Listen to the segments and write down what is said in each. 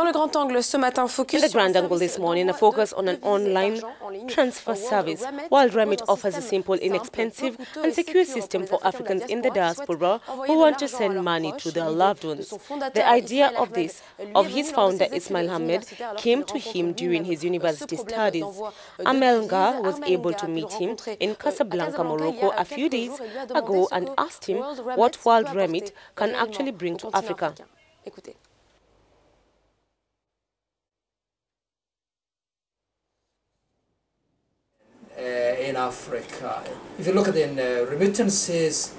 Dans le grand angle ce matin, focus in the grand angle this morning, a focus on an online transfer service, while Remit offers a simple, inexpensive and secure system for Africans in the diaspora who want to send money to their loved ones. The idea of his founder Ismail Ahmed came to him during his university studies. Amelga was able to meet him in Casablanca, Morocco a few days ago and asked him what World Remit can actually bring to Africa. In Africa, if you look at the remittances,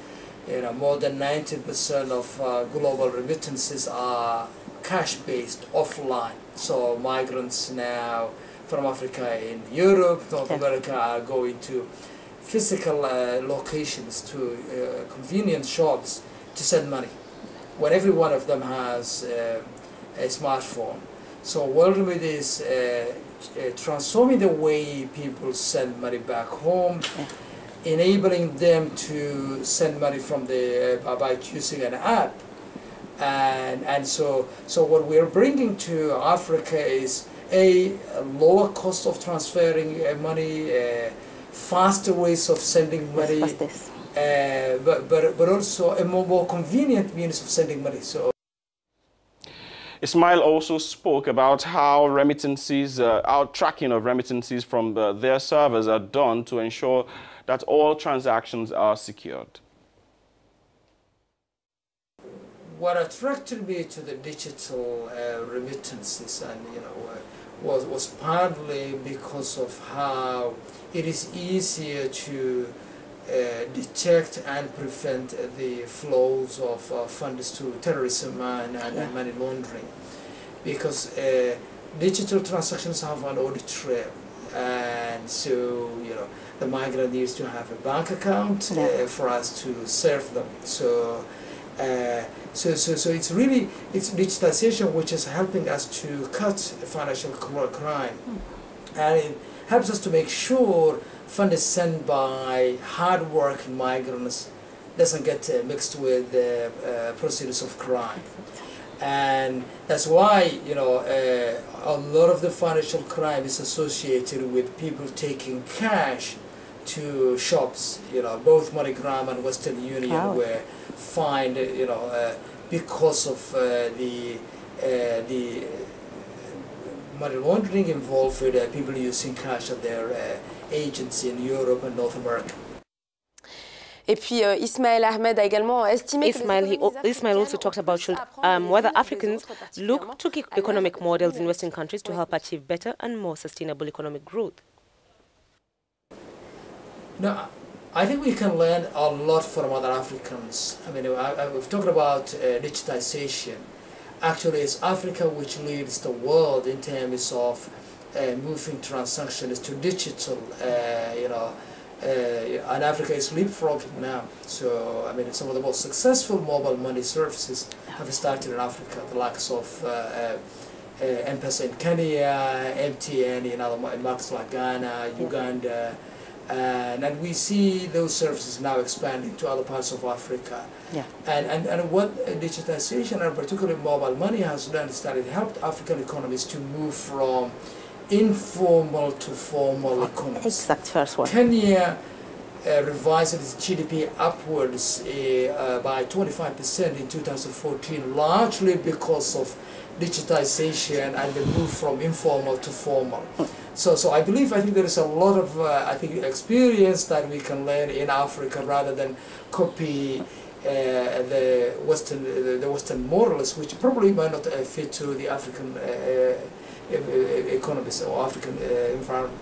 more than 90% of global remittances are cash-based, offline. So migrants now from Africa in Europe, North America are going to physical locations, to convenience shops to send money, when every one of them has a smartphone. So World Remit is transforming the way people send money back home, enabling them to send money from by using an app, and so what we're bringing to Africa is a lower cost of transferring money, faster ways of sending money, but also a more convenient means of sending money. So. Ismail also spoke about how remittances, our tracking of remittances from their servers are done to ensure that all transactions are secured. What attracted me to the digital remittances, and was partly because of how it is easier to detect and prevent the flows of funds to terrorism and money laundering, because digital transactions have an audit trail, and so the migrant needs to have a bank account for us to serve them. So it's really digitalization which is helping us to cut financial crime, and it helps us to make sure funds sent by hard-working migrants doesn't get mixed with proceeds of crime. And that's why a lot of the financial crime is associated with people taking cash to shops. Both MoneyGram and Western Union were fined because of the money laundering involved with people using cash at their agents in Europe and North America. Et puis Ismail Ahmed a également estimé Ismail also talked about whether Africans look to economic models in Western countries to help achieve better and more sustainable economic growth. No, I think we can learn a lot from other Africans. I mean, we've talked about digitization. Actually, it's Africa which leads the world in terms of moving transactions to digital, and Africa is leapfrogging now. So, I mean, some of the most successful mobile money services have started in Africa, the likes of M-Pesa in Kenya, MTN in markets like Ghana, Uganda, and we see those services now expanding to other parts of Africa. And what digitization and particularly mobile money has done is that it helped African economies to move from informal to formal economies. Exact first one. Kenya revised its GDP upwards by 25% in 2014, largely because of digitization and the move from informal to formal. So I think there is a lot of experience that we can learn in Africa rather than copy the Western models, which probably might not fit to the African economies or African environment.